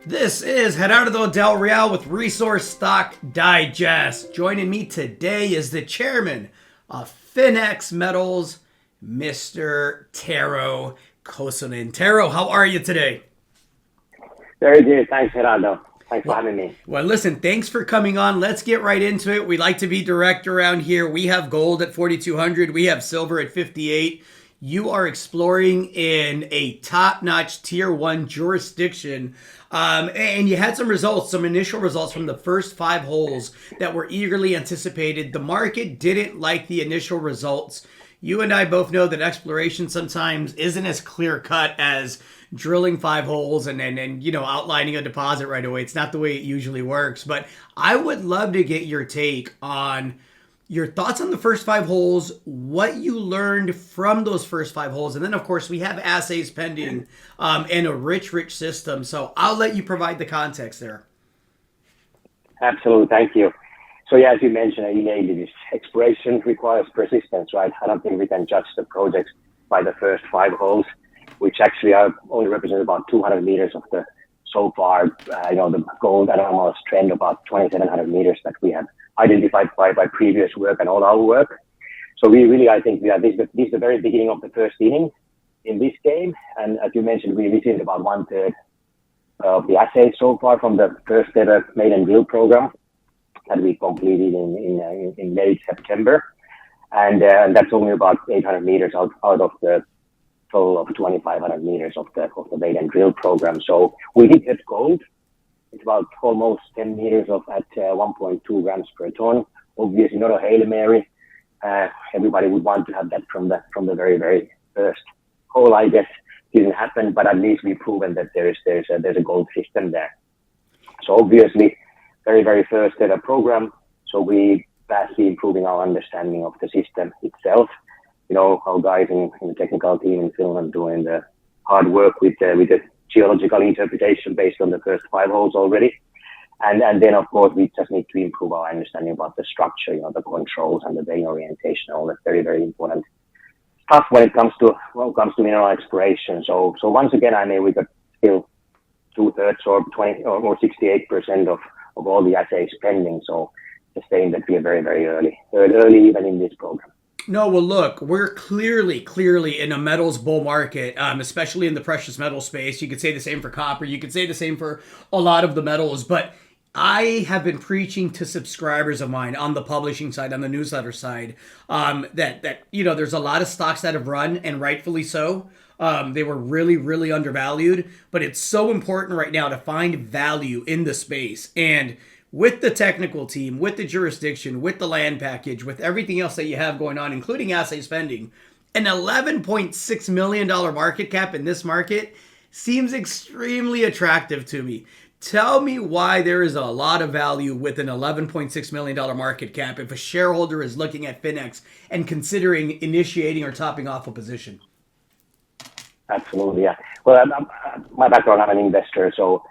This is Gerardo Del Real with Resource Stock Digest. Joining me today is the chairman of FinEx Metals, Mr. Tero Kosonen. Tero, how are you today? Very good. Thanks, Gerardo. Thanks for having me. Well, listen, thanks for coming on. Let's get right into it. We like to be direct around here. We have gold at 4,200. We have silver at 58. You are exploring in a top-notch tier 1 jurisdiction. And you had some results, some initial results from the first 5 holes that were eagerly anticipated. The market didn't like the initial results. You and I both know that exploration sometimes isn't as clear-cut as drilling 5 holes and outlining a deposit right away. It's not the way it usually works. But I would love to get your take on your thoughts on the first 5 holes, what you learned from those first 5 holes, and then, of course, we have assays pending and a rich system. So I'll let you provide the context there. Absolutely. Thank you. So, yeah, as you mentioned, this exploration requires persistence, right? I don't think we can judge the project by the first 5 holes, which actually are only represent about 200 meters of the so far, the gold anomalous trend, about 2,700 meters that we have identified by previous work and all our work. So we really, I think, this is the very beginning of the first inning in this game. And as you mentioned, we visited about 1/3 of the assays so far from the first ever maiden drill program that we completed in late September. And that's only about 800 meters out of the total of 2,500 meters of the maiden drill program. So we did hit gold. It's about almost 10 meters at 1.2 grams per ton. Obviously not a Hail Mary. Everybody would want to have that from the very, very first hole, I guess. Didn't happen, but at least we've proven that there's a gold system there. So obviously, very, very first ever program. So we vastly improving our understanding of the system itself. Our guys in the technical team in Finland doing the hard work with the geological interpretation based on the first 5 holes already. And then, of course, we just need to improve our understanding about the structure, the controls and the vein orientation, all that very, very important stuff when it comes to mineral exploration. So once again, we got still 2/3 or 20 or 68% of all the assays pending. So just saying that we are very, very early even in this program. No, well, look, we're clearly in a metals bull market, especially in the precious metal space. You could say the same for copper. You could say the same for a lot of the metals. But I have been preaching to subscribers of mine on the publishing side, on the newsletter side, that there's a lot of stocks that have run, and rightfully so. They were really undervalued. But it's so important right now to find value in the space. And with the technical team, with the jurisdiction, with the land package, with everything else that you have going on, including assay spending, an $11.6 million market cap in this market seems extremely attractive to me. Tell me why there is a lot of value with an $11.6 million market cap if a shareholder is looking at FinEx and considering initiating or topping off a position. Absolutely, yeah. Well, my background, I'm an investor, so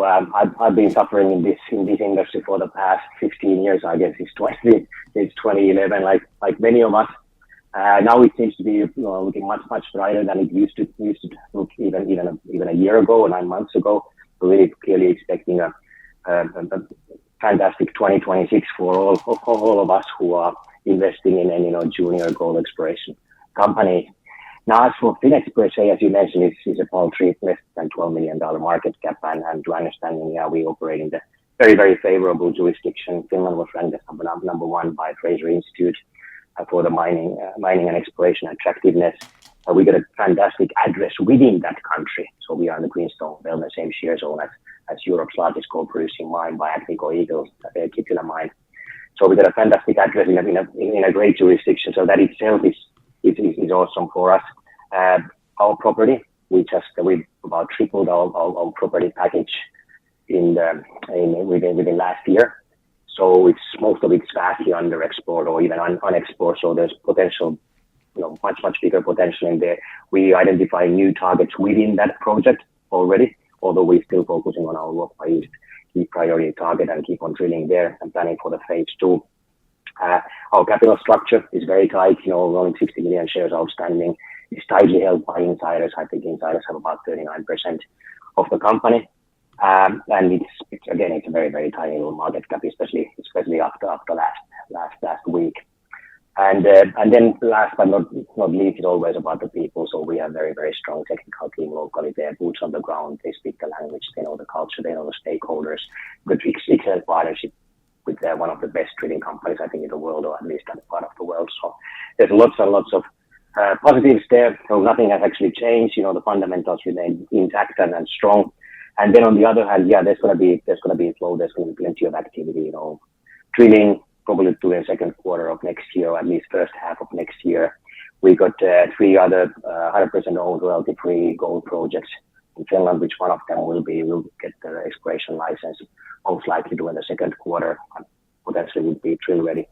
I've been suffering in this industry for the past 15 years. I guess it's 2011, like many of us. Now it seems to be looking much brighter than it used to look even a year ago or 9 months ago. We're really clearly expecting a fantastic 2026 for all of us who are investing in any junior gold exploration company. Now, as for FinEx per se, as you mentioned, it's a paltry less than $12 million market cap, and to understanding, we operate in the very, very favorable jurisdiction. Finland was ranked as number 1 by Fraser Institute for the mining and exploration attractiveness. We got a fantastic address within that country. So we are in the Greenstone Belt, the same shear zone as Europe's largest gold producing mine by Agnico Eagle's Kittilä mine. So we got a fantastic address in a great jurisdiction. So that itself is awesome for us. Our property, we about tripled our property package within last year. So most of it's vastly underexplored or even unexplored. So there's potential, much bigger potential in there. We identify new targets within that project already, although we're still focusing on our Ruoka East key priority target and keep on drilling there and planning for the phase 2. Our capital structure is very tight, only 60 million shares outstanding. It's tightly held by insiders. I think insiders have about 39% of the company. And it's again, it's a very, very tiny little market cap, especially after last week. And then last but not least, it's always about the people. So we have very, very strong technical team locally there, boots on the ground. They speak the language, they know the culture, they know the stakeholders. Good, excellent partnership with one of the best trading companies, I think, in the world, or at least that part of the world. So there's lots and lots of positives there. So nothing has actually changed. The fundamentals remain intact and strong. And then on the other hand, there's going to be flow. There's going to be plenty of activity. Drilling probably to the second quarter of next year, or at least first half of next year. We got 3 other 100% owned royalty-free gold projects in Finland, which one of them will get the exploration license most likely during the second quarter, and potentially will be drill ready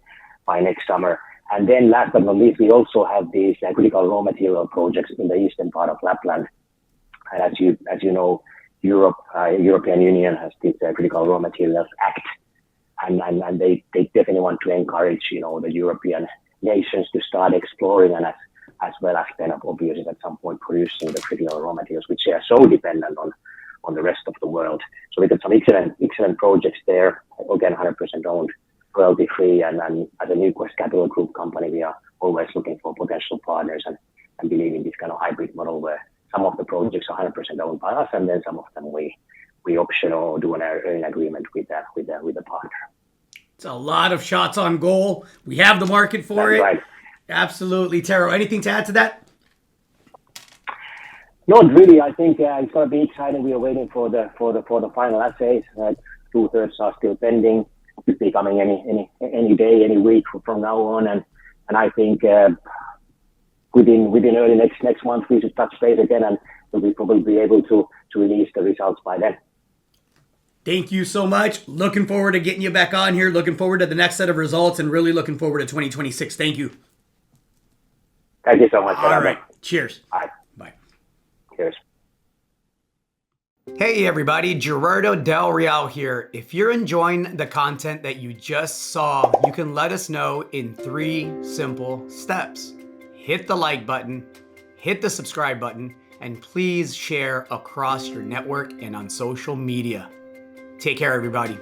by next summer. And then last but not least, we also have these critical raw material projects in the eastern part of Lapland. And as you know, European Union has this Critical Raw Materials Act, and they definitely want to encourage the European nations to start exploring and as well as then obviously at some point producing the critical raw materials, which they are so dependent on the rest of the world. So we got some excellent projects there. Again, 100% owned, royalty free, and as a Newquest Capital Group company, we are always looking for potential partners and believe in this kind of hybrid model where some of the projects are 100% owned by us, and then some of them we option or do an earning agreement with a partner. It's a lot of shots on goal. We have the market for That's it. right. Absolutely, Tero. Anything to add to that? Not really. I think it's going to be exciting. We are waiting for the final assays. 2/3 are still pending. Could be coming any day, any week from now on, and I think within early next month we should touch base again, and we'll probably be able to release the results by then. Thank you so much. Looking forward to getting you back on here. Looking forward to the next set of results, and really looking forward to 2026. Thank you. Thank you so much. All right. Cheers. Bye. Bye. Cheers. Hey everybody, Gerardo Del Real here. If you're enjoying the content that you just saw, you can let us know in 3 simple steps. Hit the like button, hit the subscribe button, and please share across your network and on social media. Take care, everybody.